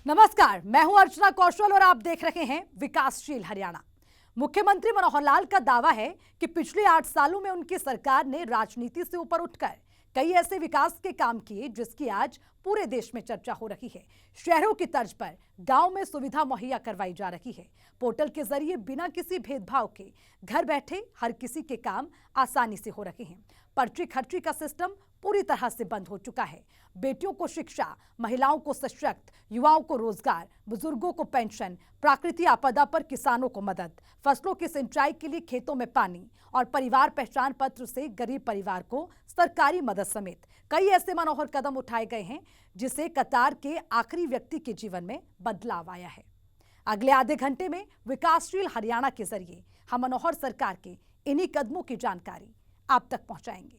नमस्कार, मैं हूं अर्चना कौशल और आप देख रहे हैं विकासशील हरियाणा। मुख्यमंत्री मनोहर लाल का दावा है कि पिछले 8 सालों में उनकी सरकार ने राजनीति से ऊपर उठकर कई ऐसे विकास के काम किए जिसकी आज पूरे देश में चर्चा हो रही है। शहरों की तर्ज पर गांव में सुविधा मुहैया करवाई जा रही है। पोर्टल के जरिए बिना किसी भेदभाव के घर बैठे हर किसी के काम आसानी से हो रहे हैं। पर्ची खर्ची का सिस्टम पूरी तरह से बंद हो चुका है। बेटियों को शिक्षा, महिलाओं को सशक्त, युवाओं को रोजगार, बुजुर्गों को पेंशन, प्राकृतिक आपदा पर किसानों को मदद, फसलों की सिंचाई के लिए खेतों में पानी और परिवार पहचान पत्र से गरीब परिवार को सरकारी मदद समेत कई ऐसे मनोहर कदम उठाए गए हैं जिससे कतार के आखिरी व्यक्ति के जीवन में बदलाव आया है। अगले आधे घंटे में विकासशील हरियाणा के जरिए हम मनोहर सरकार के इन्हीं कदमों की जानकारी आप तक पहुंचाएंगे।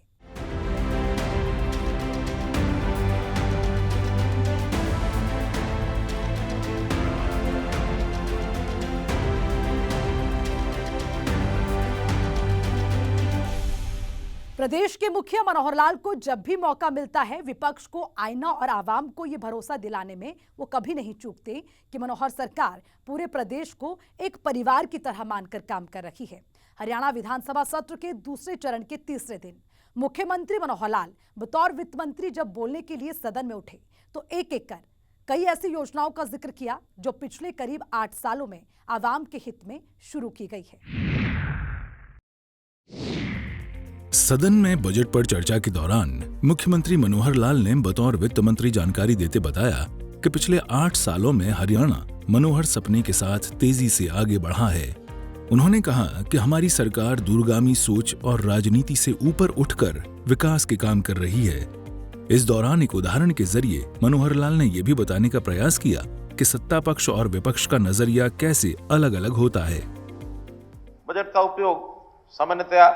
प्रदेश के मुखिया मनोहर लाल को जब भी मौका मिलता है विपक्ष को आईना और आवाम को यह भरोसा दिलाने में वो कभी नहीं चूकते कि मनोहर सरकार पूरे प्रदेश को एक परिवार की तरह मानकर काम कर रही है। हरियाणा विधानसभा सत्र के दूसरे चरण के तीसरे दिन मुख्यमंत्री मनोहर लाल बतौर वित्त मंत्री जब बोलने के लिए सदन में उठे तो एक एक कर कई ऐसी योजनाओं का जिक्र किया जो पिछले करीब 8 सालों में आवाम के हित में शुरू की गई है। सदन में बजट पर चर्चा के दौरान मुख्यमंत्री मनोहर लाल ने बतौर वित्त मंत्री जानकारी देते बताया कि पिछले 8 सालों में हरियाणा मनोहर सपने के साथ तेजी से आगे बढ़ा है। उन्होंने कहा कि हमारी सरकार दूरगामी सोच और राजनीति से ऊपर उठकर विकास के काम कर रही है। इस दौरान एक उदाहरण के जरिए मनोहर लाल ने यह भी बताने का प्रयास किया कि सत्ता पक्ष और विपक्ष का नजरिया कैसे अलग अलग होता है। बजट का उपयोग सामान्यतया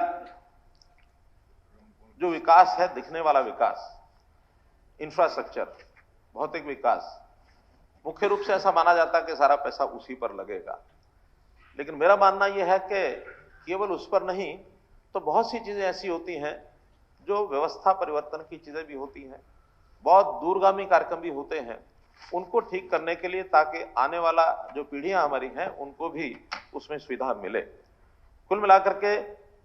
जो विकास है, दिखने वाला विकास, इंफ्रास्ट्रक्चर, भौतिक विकास, मुख्य रूप से ऐसा माना जाता है कि सारा पैसा उसी पर लगेगा। लेकिन मेरा मानना यह है कि केवल उस पर नहीं तो बहुत सी चीजें ऐसी होती हैं जो व्यवस्था परिवर्तन की चीजें भी होती हैं, बहुत दूरगामी कार्यक्रम भी होते हैं, उनको ठीक करने के लिए ताकि आने वाला जो पीढ़ियां हमारी हैं उनको भी उसमें सुविधा मिले। कुल मिलाकर के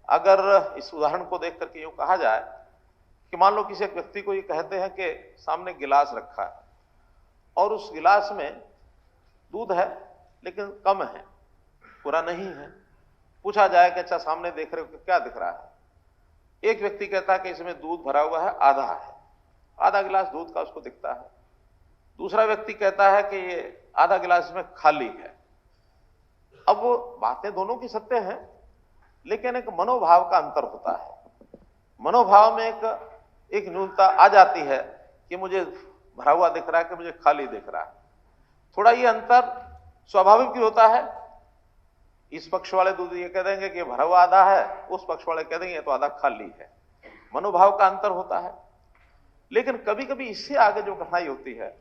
अगर इस उदाहरण को देख करके यूं कहा जाए कि मान लो किसी एक व्यक्ति को ये कहते हैं कि सामने गिलास रखा है और उस गिलास में दूध है लेकिन कम है, पूरा नहीं है। पूछा जाए कि अच्छा सामने देख रहे हो क्या दिख रहा है? एक व्यक्ति कहता है कि इसमें दूध भरा हुआ है, आधा है, आधा गिलास दूध का उसको दिखता है। दूसरा व्यक्ति कहता है कि ये आधा गिलास इसमें खाली है। अब वो बातें दोनों की सत्य हैं, लेकिन एक मनोभाव का अंतर होता है। मनोभाव में एक न्यूनता आ जाती है कि मुझे भरा हुआ दिख रहा है कि मुझे खाली दिख रहा है। थोड़ा ये अंतर स्वाभाविक ही होता है। इस पक्ष वाले दूध ये कह देंगे कि भरा हुआ आधा है, उस पक्ष वाले कह देंगे तो आधा खाली है। मनोभाव का अंतर होता है। लेकिन कभी कभी इससे आगे जो कठिनाई होती है,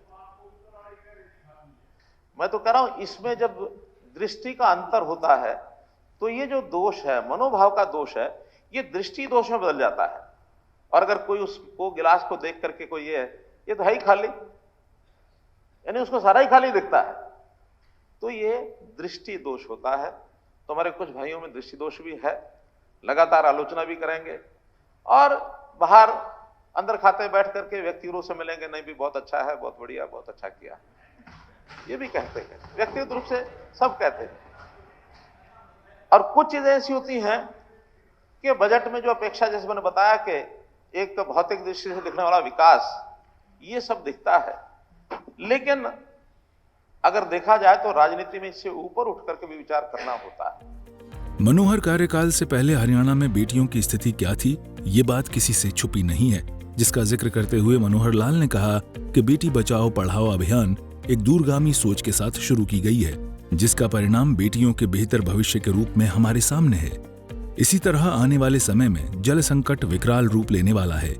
मैं तो कह रहा हूं, इसमें जब दृष्टि का अंतर होता है तो ये जो दोष है, मनोभाव का दोष है, ये दृष्टि दोष में बदल जाता है। और अगर कोई उसको गिलास को देख करके कोई ये तो है ही खाली, यानी उसको सारा ही खाली दिखता है, तो ये दृष्टि दोष होता है। तो हमारे कुछ भाइयों में दृष्टि दोष भी है, लगातार आलोचना भी करेंगे और बाहर अंदर खाते बैठ करके व्यक्तिगत से मिलेंगे, नहीं भी बहुत अच्छा है, बहुत बढ़िया, बहुत अच्छा किया, ये भी कहते हैं, व्यक्तिगत रूप से सब कहते हैं। और कुछ चीजें ऐसी होती हैं कि बजट में जो अपेक्षा, जैसे मैंने बताया कि एक भौतिक दृष्टि से दिखने वाला विकास, ये सब दिखता है, लेकिन अगर देखा जाए तो राजनीति में इससे ऊपर उठ करके भी विचार करना होता है। मनोहर कार्यकाल से पहले हरियाणा में बेटियों की स्थिति क्या थी, ये बात किसी से छुपी नहीं है, जिसका जिक्र करते हुए मनोहर लाल ने कहा कि बेटी बचाओ पढ़ाओ अभियान एक दूरगामी सोच के साथ शुरू की गई है, जिसका परिणाम बेटियों के बेहतर भविष्य के रूप में हमारे सामने है। इसी तरह आने वाले समय में जल संकट विकराल रूप लेने वाला है।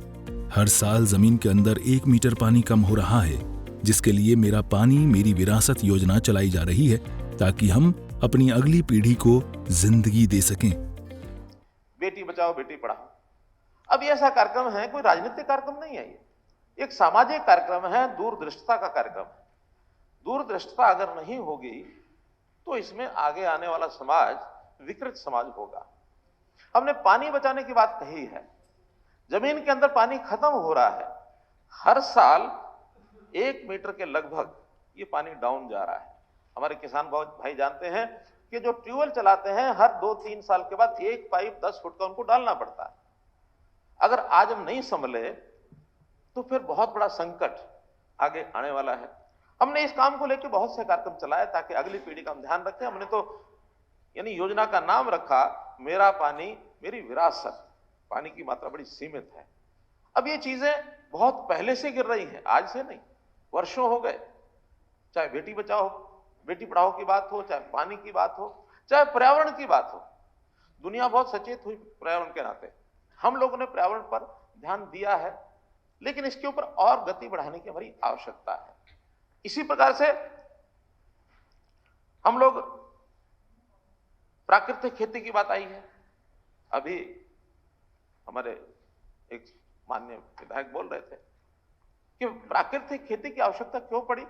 हर साल जमीन के अंदर 1 मीटर पानी कम हो रहा है, जिसके लिए मेरा पानी मेरी विरासत योजना चलाई जा रही है ताकि हम अपनी अगली पीढ़ी को जिंदगी दे सकें। बेटी बचाओ बेटी पढ़ाओ, अब ये ऐसा कार्यक्रम है, कोई राजनीतिक कार्यक्रम नहीं है, ये एक सामाजिक कार्यक्रम है, दूरदृष्टता का कार्यक्रम है। दूरदृष्टता अगर नहीं होगी तो इसमें आगे आने वाला समाज विकृत समाज होगा। हमने पानी बचाने की बात कही है, जमीन के अंदर पानी खत्म हो रहा है, हर साल 1 मीटर के लगभग ये पानी डाउन जा रहा है। हमारे किसान भाई जानते हैं कि जो ट्यूबवेल चलाते हैं हर 2-3 साल के बाद एक पाइप 10 फुट का उनको डालना पड़ता है। अगर आज हम नहीं संभले तो फिर बहुत बड़ा संकट आगे आने वाला है। हमने इस काम को लेकर बहुत से कार्यक्रम चलाए ताकि अगली पीढ़ी का हम ध्यान रखें। हमने तो यानी योजना का नाम रखा मेरा पानी मेरी विरासत। पानी की मात्रा बड़ी सीमित है। अब ये चीजें बहुत पहले से गिर रही हैं, आज से नहीं, वर्षों हो गए। चाहे बेटी बचाओ बेटी पढ़ाओ की बात हो, चाहे पानी की बात हो, चाहे पर्यावरण की बात हो। दुनिया बहुत सचेत हुई पर्यावरण के नाते। हम लोगों ने पर्यावरण पर ध्यान दिया है, लेकिन इसके ऊपर और गति बढ़ाने की हमारी आवश्यकता है। इसी प्रकार से हम लोग प्राकृतिक खेती की बात आई है। अभी हमारे एक माननीय विधायक बोल रहे थे कि प्राकृतिक खेती की आवश्यकता क्यों पड़ी।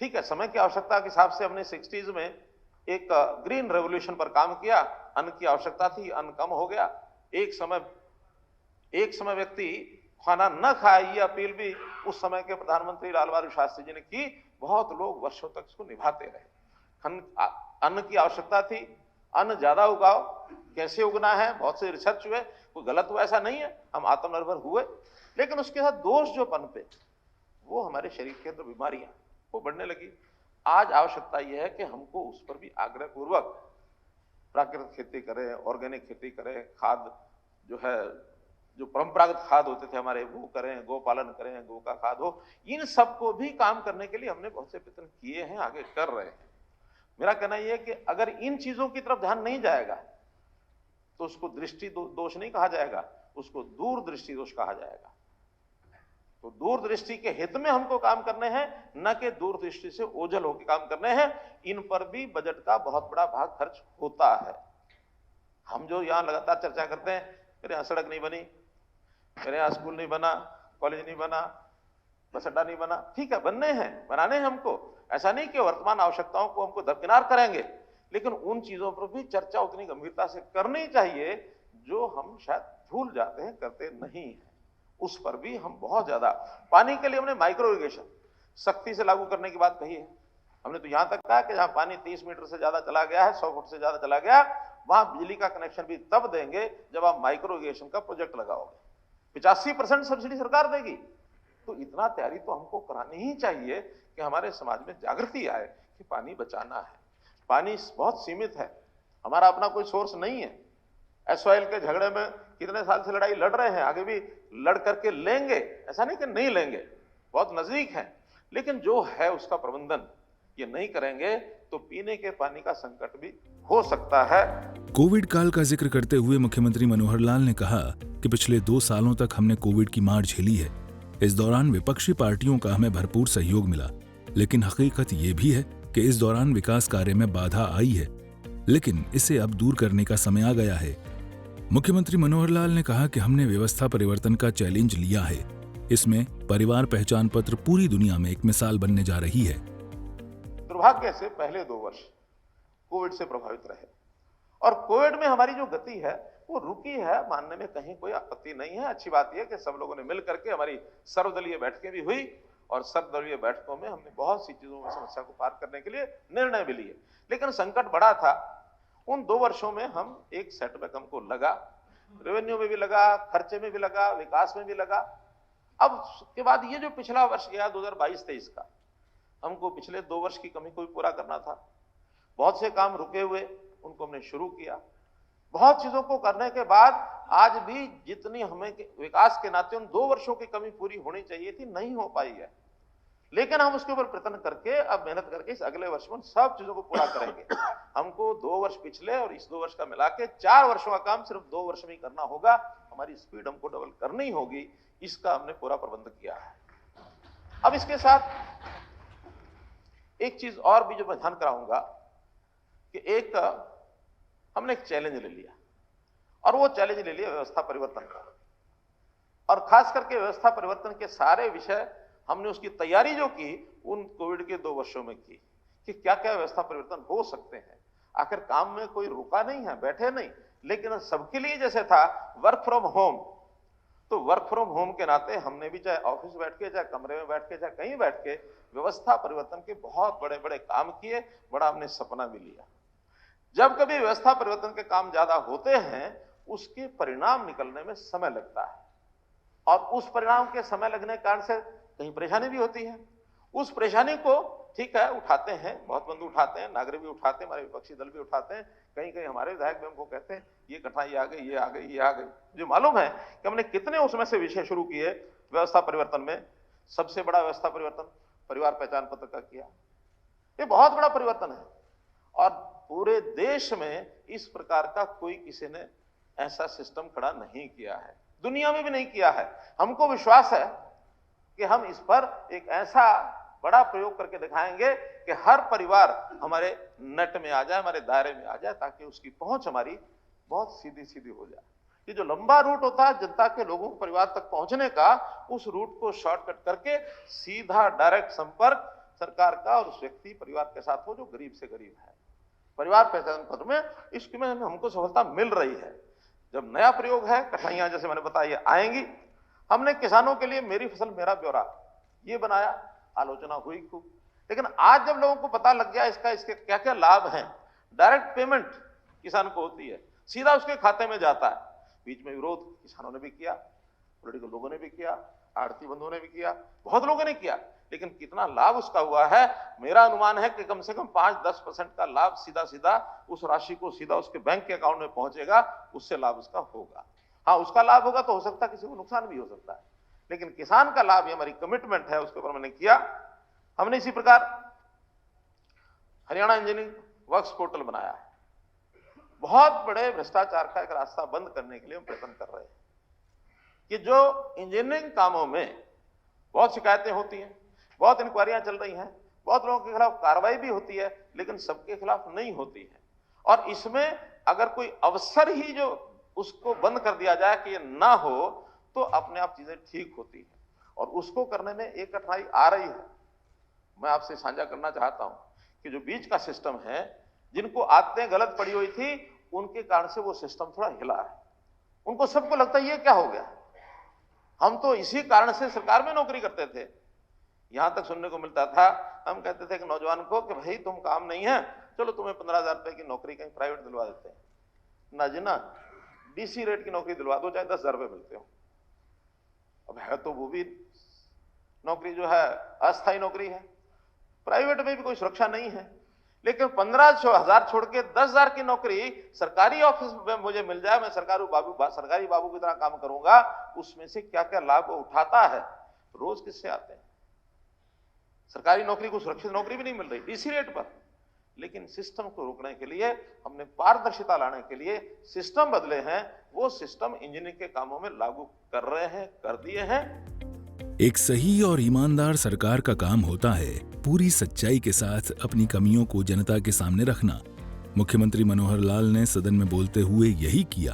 ठीक है, समय की आवश्यकता के हिसाब से हमने 60s में एक ग्रीन रेवोल्यूशन पर काम किया। अन्न की आवश्यकता थी, अन्न कम हो गया। एक समय व्यक्ति खाना न खाए, ये अपील भी उस समय के प्रधानमंत्री लाल बहादुर शास्त्री जी ने की। बहुत लोग वर्षों तक इसको निभाते रहे। अन्न की आवश्यकता थी, अन्न ज्यादा उगाओ, कैसे उगना है, बहुत से रिसर्च हुए, कोई गलत हुआ ऐसा नहीं है, हम आत्मनिर्भर हुए। लेकिन उसके साथ दोष जो पनपे वो हमारे शरीर के अंदर बीमारियां वो बढ़ने लगी। आज आवश्यकता यह है कि हमको उस पर भी आग्रह पूर्वक प्राकृतिक खेती करें, ऑर्गेनिक खेती करें, खाद जो है, जो परंपरागत खाद होते थे हमारे, वो करें, गो पालन करें, गो का खाद हो। इन सबको भी काम करने के लिए हमने बहुत से प्रयत्न किए हैं, आगे कर रहे हैं। मेरा कहना यह है कि अगर इन चीजों की तरफ ध्यान नहीं जाएगा तो उसको दृष्टि दोष नहीं कहा जाएगा, उसको दूरदृष्टि दोष कहा जाएगा। तो दूरदृष्टि के हित में हमको काम करने हैं, न कि दूरदृष्टि से ओझल होकर काम करने हैं। इन पर भी बजट का बहुत बड़ा भाग खर्च होता है। हम जो यहां लगातार चर्चा करते हैं, मेरे यहां सड़क नहीं बनी, मेरे यहाँ स्कूल नहीं बना, कॉलेज नहीं बना, बस अड्डा नहीं बना। ठीक है, बनने हैं, बनाने हैं हमको। ऐसा नहीं कि वर्तमान आवश्यकताओं को हमको दरकिनार करेंगे, लेकिन उन चीजों पर भी चर्चा उतनी गंभीरता से करनी चाहिए जो हम शायद भूल जाते हैं, करते नहीं हैं। उस पर भी हम बहुत ज्यादा, पानी के लिए हमने माइक्रो इरिगेशन सख्ती से लागू करने की बात कही है। हमने तो यहां तक कहा कि जहां पानी 30 मीटर से ज्यादा चला गया है, 100 फुट से ज्यादा चला गया, वहां बिजली का कनेक्शन भी तब देंगे जब आप माइक्रो इरिगेशन का प्रोजेक्ट लगाओगे। 85% सब्सिडी सरकार देगी। तो इतना तैयारी तो हमको करानी ही चाहिए कि हमारे समाज में जागृति आए कि पानी बचाना है। पानी बहुत सीमित है, हमारा अपना कोई सोर्स नहीं है। एसवाइल के झगड़े में कितने साल से लड़ाई लड़ रहे हैं, आगे भी लड़ करके लेंगे, ऐसा नहीं कि नहीं लेंगे, बहुत नजदीक है। लेकिन जो है उसका प्रबंधन ये नहीं करेंगे तो पीने के पानी का संकट भी हो सकता है। कोविड काल का जिक्र करते हुए मुख्यमंत्री मनोहर लाल ने कहा कि पिछले 2 सालों तक हमने कोविड की मार झेली है। इस दौरान विपक्षी पार्टियों का हमें भरपूर सहयोग मिला, लेकिन हकीकत ये भी है कि इस दौरान विकास कार्य में बाधा आई है, लेकिन इसे अब दूर करने का समय आ गया है। मुख्यमंत्री मनोहर लाल ने कहा कि हमने व्यवस्था परिवर्तन का चैलेंज लिया है। इसमें परिवार पहचान पत्र पूरी दुनिया में एक मिसाल बनने जा रही है। दुर्भाग्य से पहले 2 वर्ष कोविड से प्रभावित रहे और कोविड में हमारी जो गति है वो रुकी है, मानने में कहीं कोई आपत्ति नहीं है। अच्छी बात यह कि सब लोगों ने मिल करके हमारी सर्वदलीय बैठकें भी हुई और सर्वदलीय बैठकों में हमने बहुत सी चीजों में समस्या को पार करने के लिए निर्णय भी लिए। लेकिन संकट बड़ा था। उन 2 वर्षों में हम एक सेटबैक हमको लगा, रेवेन्यू में भी लगा, खर्चे में भी लगा, विकास में भी लगा। अब के बाद ये जो पिछला वर्ष गया 2022-23 का, हमको पिछले 2 वर्ष की कमी को भी पूरा करना था। बहुत से काम रुके हुए उनको हमने शुरू किया। बहुत चीजों को करने के बाद आज भी जितनी हमें विकास के नाते उन 2 वर्षों की कमी पूरी होनी चाहिए थी, नहीं हो पाई है। लेकिन हम उसके ऊपर प्रयत्न करके अब मेहनत करके इस अगले वर्ष में सब चीजों को पूरा करेंगे। हमको 2 वर्ष पिछले और इस 2 वर्ष का मिला के 4 वर्षों का काम सिर्फ 2 वर्ष में ही करना होगा। हमारी स्पीड हमको डबल करनी होगी, इसका हमने पूरा प्रबंध किया है। अब इसके साथ एक चीज और भी जो मैं ध्यान कराऊंगा कि एक हमने एक चैलेंज ले लिया और वो चैलेंज ले लिया व्यवस्था परिवर्तन का। और खास करके व्यवस्था परिवर्तन के सारे विषय हमने उसकी तैयारी जो की उन कोविड के 2 वर्षों में की कि क्या क्या व्यवस्था परिवर्तन हो सकते हैं। आखिर काम में कोई रुका नहीं है, बैठे नहीं, लेकिन सबके लिए जैसे था वर्क फ्रॉम होम, तो वर्क फ्रॉम होम के नाते हमने भी चाहे ऑफिस बैठ के, चाहे कमरे में बैठ के, चाहे कहीं बैठ के व्यवस्था परिवर्तन के बहुत बड़े बड़े काम किए, बड़ा हमने सपना भी लिया। जब कभी व्यवस्था परिवर्तन के काम ज्यादा होते हैं उसके परिणाम निकलने में समय लगता है, और उस परिणाम के समय लगने के कारण से कहीं परेशानी भी होती है। उस परेशानी को ठीक है उठाते हैं, बहुत बंधु उठाते हैं, नागरिक भी उठाते हैं, हमारे विपक्षी दल भी उठाते हैं, कहीं कहीं हमारे विधायक भी हमको कहते हैं ये कठिनाई आ गई, ये आ गई, ये आ गई। मुझे मालूम है कि हमने कितने उसमें से विषय शुरू किए व्यवस्था परिवर्तन में। सबसे बड़ा व्यवस्था परिवर्तन परिवार पहचान पत्र का किया, ये बहुत बड़ा परिवर्तन है, और पूरे देश में इस प्रकार का कोई किसी ने ऐसा सिस्टम खड़ा नहीं किया है, दुनिया में भी नहीं किया है। हमको विश्वास है कि हम इस पर एक ऐसा बड़ा प्रयोग करके दिखाएंगे कि हर परिवार हमारे नेट में आ जाए, हमारे दायरे में आ जाए, ताकि उसकी पहुंच हमारी बहुत सीधी सीधी हो जाए। ये जो लंबा रूट होता है जनता के लोगों को परिवार तक पहुंचने का, उस रूट को शॉर्टकट करके सीधा डायरेक्ट संपर्क सरकार का और उस व्यक्ति परिवार के साथ हो जो गरीब से गरीब है। परिवार पहचान पत्र में इसमें हमको सफलता मिल रही है। जब नया प्रयोग है, कठिनाइयां जैसे मैंने बताया आएंगी। हमने किसानों के लिए मेरी फसल मेरा ब्यौरा ये बनाया, आलोचना हुई खूब, लेकिन आज जब लोगों को पता लग गया इसके क्या क्या लाभ हैं, डायरेक्ट पेमेंट किसान को होती है, सीधा उसके खाते में जाता है। बीच में विरोध किसानों ने भी किया, पॉलिटिकल लोगों ने भी किया, आड़ती बंधुओं ने भी किया, बहुत लोगों ने किया, लेकिन कितना लाभ उसका हुआ है मेरा अनुमान है कि कम से कम 5-10% का लाभ सीधा सीधा उस राशि को सीधा उसके बैंक के अकाउंट में पहुंचेगा, उससे लाभ उसका होगा। हाँ, उसका लाभ होगा तो हो सकता है किसी को नुकसान भी हो सकता है, लेकिन किसान का लाभ, ये हमारी कमिटमेंट है, उसके ऊपर मैंने किया। हमने इसी प्रकार हरियाणा इंजीनियरिंग वर्क्स पोर्टल बनाया है। बहुत बड़े भ्रष्टाचार का एक रास्ता बंद करने के लिए हम प्रयत्न कर रहे हैं कि जो इंजीनियरिंग कामों में बहुत शिकायतें होती हैं, बहुत इंक्वायरियां चल रही हैं, बहुत लोगों के खिलाफ कार्रवाई भी होती है, लेकिन सबके खिलाफ नहीं होती है। और इसमें अगर कोई अवसर ही जो उसको बंद कर दिया जाए कि ये ना हो, तो अपने आप चीजें ठीक होती हैं, और उसको करने में एक कठिनाई आ रही है। मैं आपसे साझा करना चाहता हूं कि जो बीच का सिस्टम है, जिनको आदतें गलत पड़ी हुई थी, उनके कारण से वो सिस्टम थोड़ा हिला है। उनको सबको लगता है ये क्या हो गया, हम तो इसी कारण से सरकार में नौकरी करते थे। यहां तक सुनने को मिलता था, हम कहते थे कि नौजवान को कि भाई तुम काम नहीं है, चलो तुम्हें 15,000 रुपए की नौकरी कहीं प्राइवेट दिलवा देते हैं, ना जी ना, डीसी रेट की नौकरी दिलवा दो, चाहे 10,000 रुपए मिलते हो। अब है तो वो भी नौकरी जो है अस्थायी नौकरी है, प्राइवेट में भी कोई सुरक्षा नहीं है, लेकिन 15,000 छोड़ के 10,000 की नौकरी सरकारी ऑफिस में मुझे मिल जाए, मैं सरकारी बाबू की तरह काम करूंगा, उसमें से क्या क्या लाभ उठाता है। रोज किससे आते हैं, सरकारी नौकरी को सुरक्षित नौकरी भी नहीं मिल रही डीसी रेट पर। लेकिन सिस्टम को रोकने के लिए, हमने पारदर्शिता लाने के लिए सिस्टम बदले हैं, वो सिस्टम इंजीनियरिंग के कामों में लागू कर रहे हैं, कर दिए हैं। एक सही और ईमानदार सरकार का काम होता है पूरी सच्चाई के साथ अपनी कमियों को जनता के सामने रखना। मुख्यमंत्री मनोहर लाल ने सदन में बोलते हुए यही किया।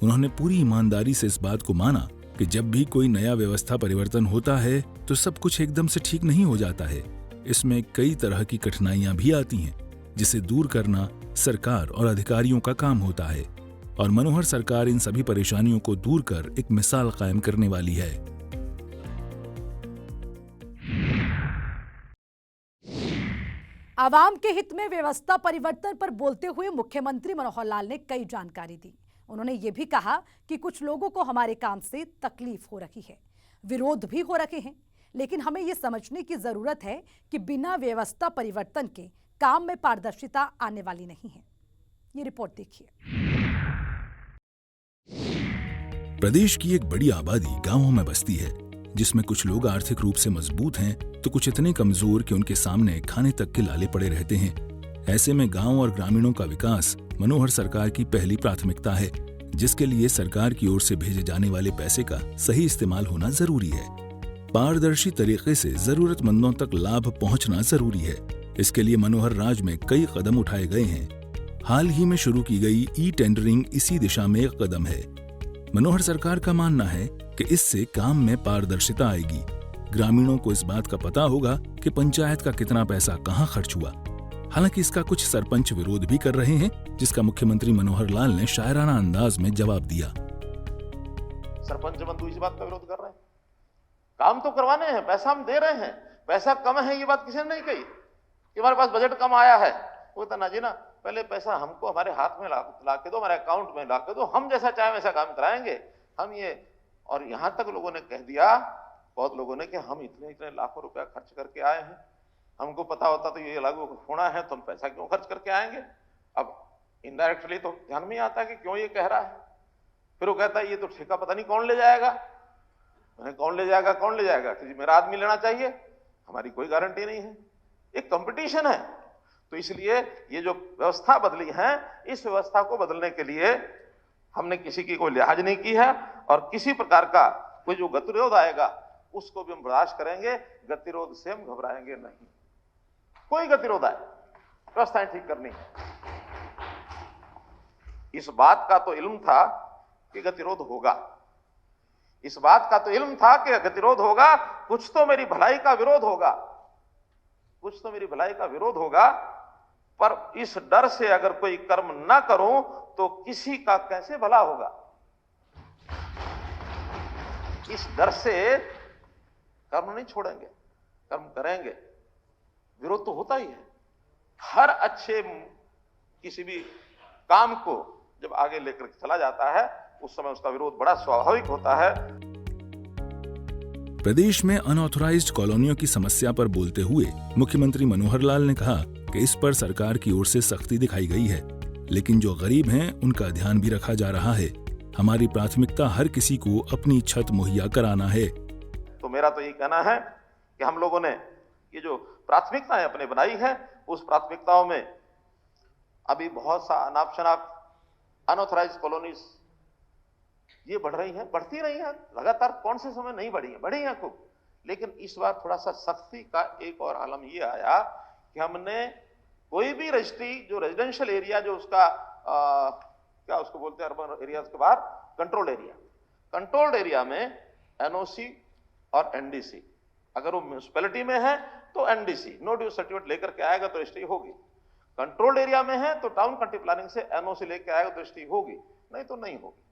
उन्होंने पूरी ईमानदारी से इस बात को माना कि जब भी कोई नया व्यवस्था परिवर्तन होता है तो सब कुछ एकदम से ठीक नहीं हो जाता है। इसमें कई तरह की कठिनाइयां भी आती हैं, जिसे दूर करना सरकार और अधिकारियों का काम होता है, और मनोहर सरकार इन सभी परेशानियों को दूर कर एक मिसाल कायम करने वाली है। आवाम के हित में व्यवस्था परिवर्तन पर बोलते हुए मुख्यमंत्री मनोहर लाल ने कई जानकारी दी। उन्होंने ये भी कहा कि कुछ लोगों को हमारे काम से तकलीफ हो रही है, विरोध भी हो रहे हैं, लेकिन हमें ये समझने की जरूरत है कि बिना व्यवस्था परिवर्तन के काम में पारदर्शिता आने वाली नहीं है। ये रिपोर्ट देखिए। प्रदेश की एक बड़ी आबादी गांवों में बसती है, जिसमें कुछ लोग आर्थिक रूप से मजबूत हैं तो कुछ इतने कमजोर कि उनके सामने खाने तक के लाले पड़े रहते हैं। ऐसे में गांव और ग्रामीणों का विकास मनोहर सरकार की पहली प्राथमिकता है, जिसके लिए सरकार की ओर से भेजे जाने वाले पैसे का सही इस्तेमाल होना जरूरी है। पारदर्शी तरीके से जरूरतमंदों तक लाभ पहुंचना जरूरी है। इसके लिए मनोहर राज में कई कदम उठाए गए हैं। हाल ही में शुरू की गई ई टेंडरिंग इसी दिशा में एक कदम है। मनोहर सरकार का मानना है कि इससे काम में पारदर्शिता आएगी। ग्रामीणों को इस बात का पता होगा कि पंचायत का कितना पैसा कहां खर्च हुआ। हालांकि इसका कुछ सरपंच विरोध भी कर रहे हैं, जिसका मुख्यमंत्री मनोहर लाल ने शायराना अंदाज में जवाब दिया। सरपंच बंधु इस बात का विरोध कर रहे हैं, काम तो करवाने हैं, पैसा हम दे रहे हैं, पैसा कम है ये बात किसी ने नहीं कही कि हमारे पास बजट कम आया है। वो तो ना जी ना, पहले पैसा हमको हमारे हाथ में ला के दो, हमारे अकाउंट में ला के दो, हम जैसा चाहे वैसा काम कराएंगे हम ये। और यहां तक लोगों ने कह दिया, बहुत लोगों ने, कि हम इतने इतने लाखों रुपया खर्च करके आए हैं, हमको पता होता तो ये लागू होना है तो हम पैसा क्यों खर्च करके आएंगे। अब इनडायरेक्टली तो ध्यान में आता है कि क्यों ये कह रहा है। फिर वो कहता है ये तो ठेका पता नहीं कौन ले जाएगा। कौन ले जाएगा, कौन ले जाएगा, कि मेरा आदमी लेना चाहिए, हमारी कोई गारंटी नहीं है। एक कंपटीशन है, तो इसलिए ये जो व्यवस्था बदली है, इस व्यवस्था को बदलने के लिए हमने किसी की कोई लिहाज नहीं की है, और किसी प्रकार का कोई जो गतिरोध आएगा उसको भी हम बर्दाश्त करेंगे। गतिरोध से हम घबराएंगे नहीं। कोई गतिरोध आए, व्यवस्थाएं ठीक करनी है। इस बात का तो इल्म था कि गतिरोध होगा, इस बात का तो इल्म था कि गतिरोध होगा, कुछ तो मेरी भलाई का विरोध होगा, कुछ तो मेरी भलाई का विरोध होगा। पर इस डर से अगर कोई कर्म ना करूं तो किसी का कैसे भला होगा। इस डर से कर्म नहीं छोड़ेंगे, कर्म करेंगे। विरोध तो होता ही है, हर अच्छे किसी भी काम को जब आगे लेकर चला जाता है उस समय उसका विरोध बड़ा स्वाभाविक होता है। प्रदेश में अनऑथराइज्ड कॉलोनियों की समस्या पर बोलते हुए मुख्यमंत्री मनोहर लाल ने कहा कि इस पर सरकार की ओर से सख्ती दिखाई गई है, लेकिन जो गरीब हैं उनका ध्यान भी रखा जा रहा है। हमारी प्राथमिकता हर किसी को अपनी छत मुहैया कराना है। तो मेरा तो यही कहना है कि हम लोगों ने ये जो प्राथमिकताएं अपने बनाई है, उस प्राथमिकताओं में अभी बहुत सा अनाप शनाप अनऑथराइज्ड कॉलोनीज ये बढ़ रही हैं, बढ़ती रही हैं लगातार। कौन से समय नहीं बढ़ी हैं, बढ़ी हैं खूब। लेकिन इस बार थोड़ा सा सख्ती का एक और आलम ये आया कि हमने कोई भी रजिस्ट्री जो रेजिडेंशियल एरिया जो उसका क्या उसको बोलते हैं, अर्बन एरियाज के बाहर कंट्रोल्ड एरिया, कंट्रोल्ड एरिया में एनओसी और एनडीसी, अगर वो म्यूनिसिपैलिटी में है तो एनडीसी नो ड्यूज सर्टिफिकेट लेकर के आएगा तो रजिस्ट्री होगी। कंट्रोल्ड एरिया में है तो टाउन कंट्री प्लानिंग से एनओसी लेकर आएगा तो रजिस्ट्री होगी, नहीं तो नहीं होगी।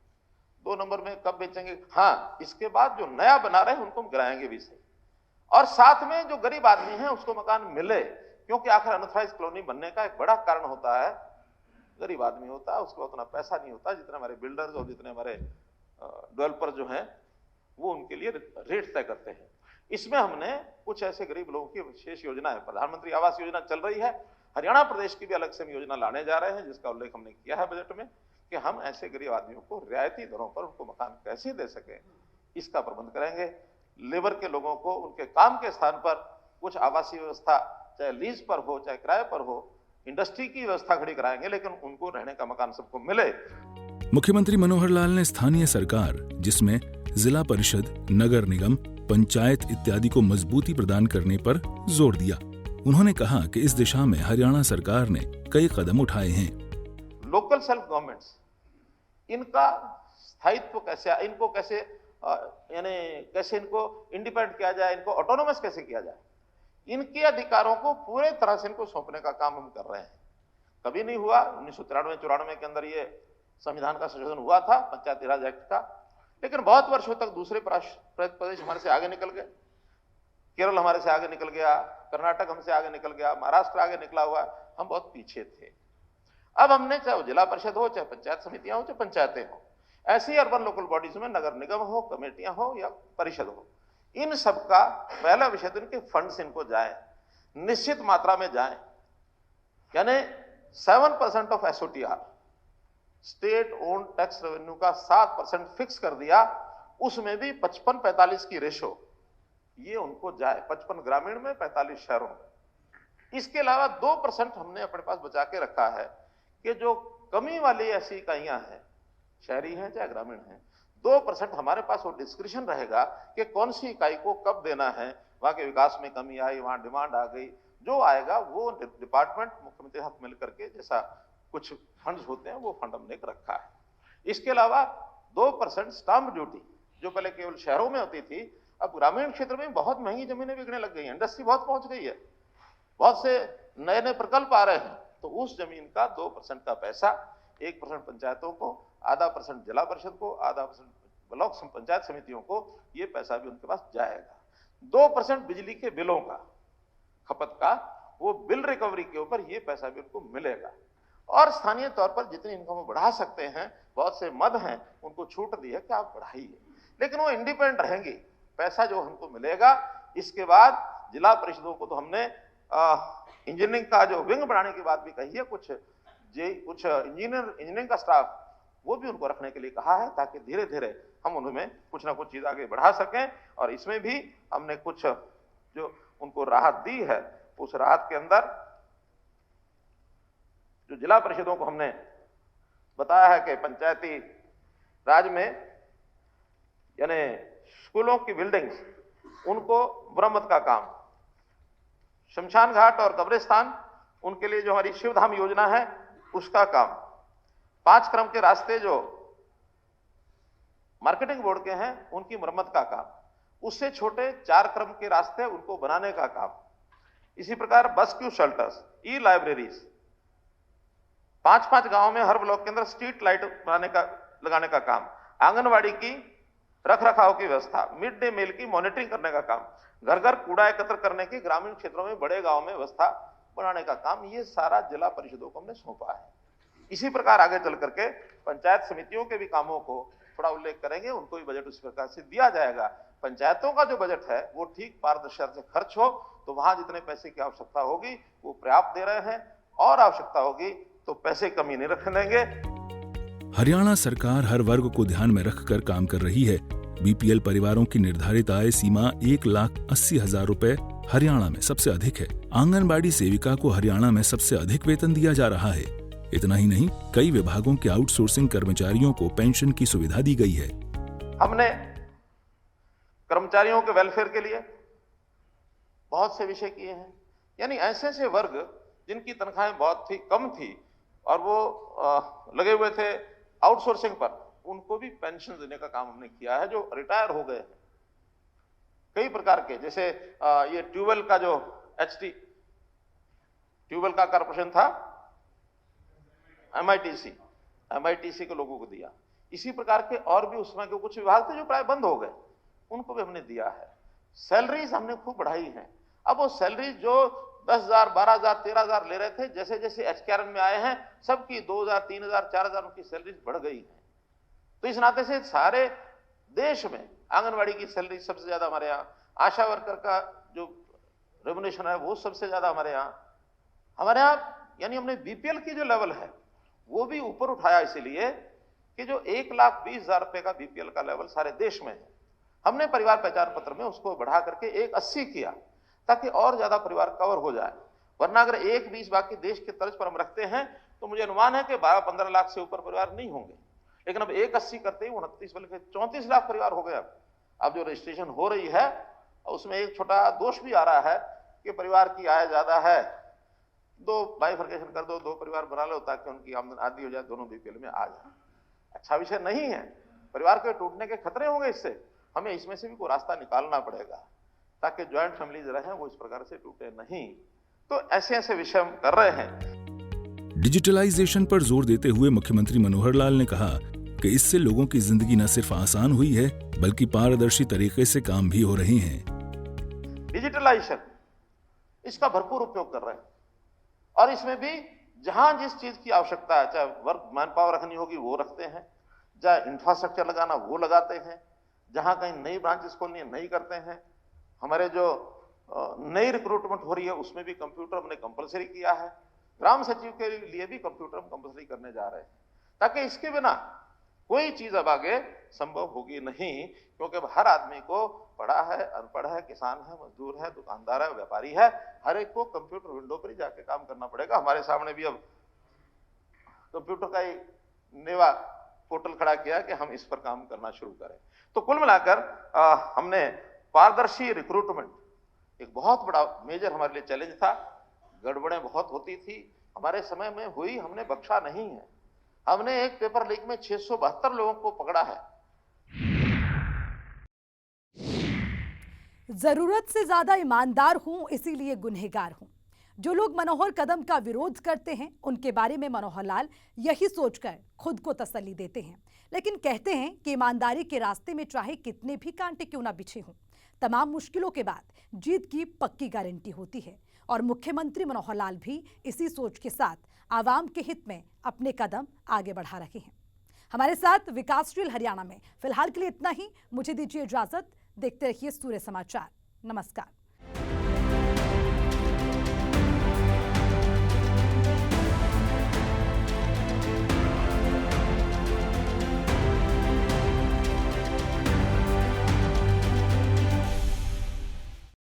2 नंबर में कब बेचेंगे। हाँ, इसके बाद जो नया बना रहे हैं उनको हम गिराएंगे भी सही, और साथ में जो गरीब आदमी है उसको मकान मिले, क्योंकि आखिर अनऑथराइज्ड कॉलोनी बनने का एक बड़ा कारण होता है गरीब आदमी होता है, उसको उतना पैसा नहीं होता जितने हमारे बिल्डर्स और जितने हमारे डेवलपर जो हैं वो उनके लिए रेट तय करते हैं। इसमें हमने कुछ ऐसे गरीब लोगों की विशेष योजना है, प्रधानमंत्री आवास योजना चल रही है, हरियाणा प्रदेश की भी अलग से योजना लाने जा रहे हैं, जिसका उल्लेख हमने किया है बजट में, कि हम ऐसे गरीब आदमियों को रियायती दरों पर उनको मकान कैसे दे सकें, इसका प्रबंध करेंगे। लेबर के लोगों को उनके काम के स्थान पर कुछ आवासीय व्यवस्था, चाहे लीज पर हो चाहे किराए पर हो, इंडस्ट्री की व्यवस्था खड़ी कराएंगे, लेकिन उनको रहने का मकान सबको मिले। मुख्यमंत्री मनोहर लाल ने स्थानीय सरकार, जिसमें जिला परिषद, नगर निगम, पंचायत इत्यादि को मजबूती प्रदान करने पर जोर दिया। उन्होंने कहा कि इस दिशा में हरियाणा सरकार ने कई कदम उठाए हैं। लोकल सेल्फ गवर्नमेंट्स, इनका स्थायित्व कैसे, इनको कैसे यानी कैसे इनको इंडिपेंडेंट किया जाए, इनको ऑटोनोमस कैसे किया जाए, इनके अधिकारों को पूरे तरह से इनको सौंपने का काम हम कर रहे हैं। कभी नहीं हुआ, 1993-94 के अंदर ये संविधान का संशोधन हुआ था, पंचायती राज एक्ट का, लेकिन बहुत वर्षों तक दूसरे प्रदेश हमारे से आगे निकल गए। केरल हमारे से आगे निकल गया, कर्नाटक हमसे आगे निकल गया, महाराष्ट्र आगे निकला हुआ, हम बहुत पीछे थे। अब हमने, चाहे जिला परिषद हो, चाहे पंचायत समितियां हो, चाहे पंचायतें हो, ऐसी अर्बन लोकल बॉडीज में नगर निगम हो, कमेटियां हो या परिषद हो, इन सबका पहला विषय तो इनके फंड्स इनको जाए, निश्चित मात्रा में जाए, यानी 7% of SOTR, state own tax revenue का 7% फिक्स कर दिया, उसमें भी 55-45 की रेशो ये उनको जाए, 55 ग्रामीण में, 45 शहरों में। इसके अलावा 2% हमने अपने पास बचा के रखा है कि जो कमी वाली ऐसी इकाइयां हैं, शहरी हैं चाहे ग्रामीण हैं, 2% हमारे पास वो डिस्क्रिप्शन रहेगा कि कौन सी इकाई को कब देना है, वहां के विकास में कमी आई, वहां डिमांड आ गई, जो आएगा वो डिपार्टमेंट मुख्यमंत्री हाथ मिल करके, जैसा कुछ फंड्स होते हैं वो फंड हमने रखा है। इसके अलावा 2% स्टाम्प ड्यूटी जो पहले केवल शहरों में होती थी, अब ग्रामीण क्षेत्र में बहुत महंगी जमीनें बिकने लग गई हैं, इंडस्ट्री बहुत पहुंच गई है, बहुत से नए नए प्रकल्प आ रहे हैं, तो उस जमीन का 2% का पैसा 1% पंचायतों को, आधा % जिला परिषद को, आधा % ब्लॉक पंचायत समितियों को, ये पैसा भी उनके पास जाएगा। 2% बिजली के बिलों का खपत का, वो बिल रिकवरी के ऊपर ये पैसा भी उनको मिलेगा। और स्थानीय तौर पर जितनी इनकम बढ़ा सकते हैं, बहुत से मद हैं उनको छूट दी है कि आप बढ़ाइए, लेकिन वो इंडिपेंडेंट रहेंगे। पैसा जो हमको मिलेगा, इसके बाद जिला परिषदों को तो हमने इंजीनियरिंग का जो विंग बढ़ाने की बात भी कही है, कुछ इंजीनियरिंग का स्टाफ वो भी उनको रखने के लिए कहा है, ताकि धीरे धीरे हम उनमें कुछ ना कुछ चीज आगे बढ़ा सकें। और इसमें भी हमने कुछ जो उनको राहत दी है, उस राहत के अंदर जो जिला परिषदों को हमने बताया है कि पंचायती राज में यानी स्कूलों की बिल्डिंग्स, उनको मरम्मत का काम, शमशान घाट और कब्रिस्तान, उनके लिए जो हमारी शिवधाम योजना है उसका काम, 5 क्रम के रास्ते जो मार्केटिंग बोर्ड के हैं उनकी मरम्मत का काम, उससे छोटे 4 क्रम के रास्ते उनको बनाने का काम, इसी प्रकार बस क्यू शेल्टर्स, ई लाइब्रेरीज, 5-5 गांव में हर ब्लॉक के अंदर स्ट्रीट लाइट लगाने का काम, आंगनवाड़ी की रख रखाव की व्यवस्था, मिड डे मील की मॉनिटरिंग करने का काम, घर घर कूड़ा एकत्र करने की ग्रामीण क्षेत्रों में बड़े गांव में व्यवस्था बनाने का काम, ये सारा जिला परिषदों को हमने सौंपा है। इसी प्रकार आगे चल करके पंचायत समितियों के भी कामों को थोड़ा उल्लेख करेंगे, उनको भी बजट उस प्रकार से दिया जाएगा। पंचायतों का जो बजट है वो ठीक पारदर्शिता से खर्च हो, तो वहां जितने पैसे की आवश्यकता होगी वो पर्याप्त दे रहे हैं, और आवश्यकता होगी तो पैसे कमी नहीं रखने देंगे। हरियाणा सरकार हर वर्ग को ध्यान में रखकर काम कर रही है। बीपीएल परिवारों की निर्धारित आय सीमा 1,80,000 रुपए हरियाणा में सबसे अधिक है। आंगनबाड़ी सेविका को हरियाणा में सबसे अधिक वेतन दिया जा रहा है। इतना ही नहीं, कई विभागों के आउटसोर्सिंग कर्मचारियों को पेंशन की सुविधा दी गई है। हमने कर्मचारियों के वेलफेयर के लिए बहुत से विषय किए हैं, यानी ऐसे ऐसे वर्ग जिनकी तनख्वाहें बहुत ही कम थी और वो लगे हुए थे आउटसोर्सिंग पर, उनको भी पेंशन देने का काम हमने किया है, जो रिटायर हो गए हैं कई प्रकार के। जैसे ये ट्यूबवेल का जो एचटी ट्यूबवेल का कॉर्पोरेशन था, एमआईटीसी के लोगों को दिया। इसी प्रकार के और भी उसमें के कुछ विभाग थे जो प्राय बंद हो गए, उनको भी हमने दिया है। सैलरीज हमने खूब बढ़ाई है। अब वो सैलरी जो 10,000, 12,000, 13,000 ले रहे थे, जैसे जैसे एचकेआरएन में आए हैं सबकी 2,000, 3,000, 4,000 उनकी सैलरीज बढ़ गई है। तो इस नाते से सारे देश में आंगनवाड़ी की सैलरी सबसे ज्यादा हमारे यहाँ, आशा वर्कर का जो रेम्युनरेशन है वो सबसे ज्यादा हमारे यहाँ यानी हमने बीपीएल की जो लेवल है वो भी ऊपर उठाया, इसीलिए कि जो 1,20,000 रुपए का बीपीएल का लेवल सारे देश में है, हमने परिवार पहचान पत्र में उसको बढ़ा करके 1,80 किया, ताकि और ज्यादा परिवार कवर हो जाए। वरना अगर 1,20 बाकी देश के तर्ज पर हम रखते हैं तो मुझे अनुमान है कि 12-15 लाख से ऊपर परिवार नहीं होंगे, लेकिन अब 1,80 करते ही 29 बल्कि 34 लाख परिवार हो गए। अब जो रजिस्ट्रेशन हो रही है उसमें एक छोटा दोष भी आ रहा है कि परिवार की आय ज्यादा है, 2 बाइफर्केशन कर दो, 2 परिवार बना लो ताकि उनकी आमदन आधी हो जाए, दोनों बीपीएल में आ जाए। अच्छा विषय नहीं है, परिवार के टूटने के खतरे होंगे, इससे हमें इसमें से भी कोई रास्ता निकालना पड़ेगा ताकि ज्वाइंट फैमिलीज रहे वो इस प्रकार से टूटे नहीं। तो ऐसे ऐसे विषय हम कर रहे हैं। डिजिटलाइजेशन पर जोर देते हुए मुख्यमंत्री मनोहर लाल ने कहा कि इससे लोगों की जिंदगी न सिर्फ आसान हुई है बल्कि पारदर्शी तरीके से काम भी हो रहे हैं। डिजिटलाइजेशन इसका भरपूर उपयोग कर रहे हैं, और इसमें भी जहां जिस चीज की आवश्यकता है, चाहे वर्क मैन पावर रखनी होगी वो रखते हैं, चाहे इंफ्रास्ट्रक्चर लगाना वो लगाते हैं, जहां कहीं नई ब्रांचेस खोलनी है नई करते हैं। हमारे जो नई रिक्रूटमेंट हो रही है उसमें भी कंप्यूटर हमने कंपलसरी किया है। ग्राम सचिव के लिए भी कंप्यूटर हम कंपलसरी करने जा रहे हैं, ताकि इसके बिना कोई चीज अब आगे संभव होगी नहीं, क्योंकि हर आदमी को पढ़ा है, अनपढ़ है, किसान है, मजदूर है, दुकानदार है, व्यापारी है, हर एक को कंप्यूटर विंडो पर ही जाके काम करना पड़ेगा। हमारे सामने भी अब कंप्यूटर का ही नेवा पोर्टल खड़ा किया कि हम इस पर काम करना शुरू करें। तो कुल मिलाकर हमने पारदर्शी रिक्रूटमेंट एक बहुत बड़ा मेजर हमारे लिए चैलेंज था। गड़बड़ें बहुत होती थी, हमारे समय में हुई, हमने बख्शा नहीं है। हमने एक पेपर लीक में 672 लोगों को पकड़ा है। जरूरत से ज्यादा ईमानदार हूं, इसीलिए गुनहगार हूं। जो लोग मनोहर कदम का विरोध करते हैं उनके बारे में मनोहर लाल यही सोचकर खुद को तसल्ली देते हैं, लेकिन कहते हैं कि ईमानदारी के रास्ते में चाहे कितने भी कांटे क्यों ना बिछे हों, तमाम मुश्किलों के बाद जीत की पक्की गारंटी होती है। और मुख्यमंत्री मनोहर लाल भी इसी सोच के साथ आवाम के हित में अपने कदम आगे बढ़ा रहे हैं। हमारे साथ विकासशील हरियाणा में फिलहाल के लिए इतना ही। मुझे दीजिए इजाजत। देखते रहिए सूर्य समाचार। नमस्कार।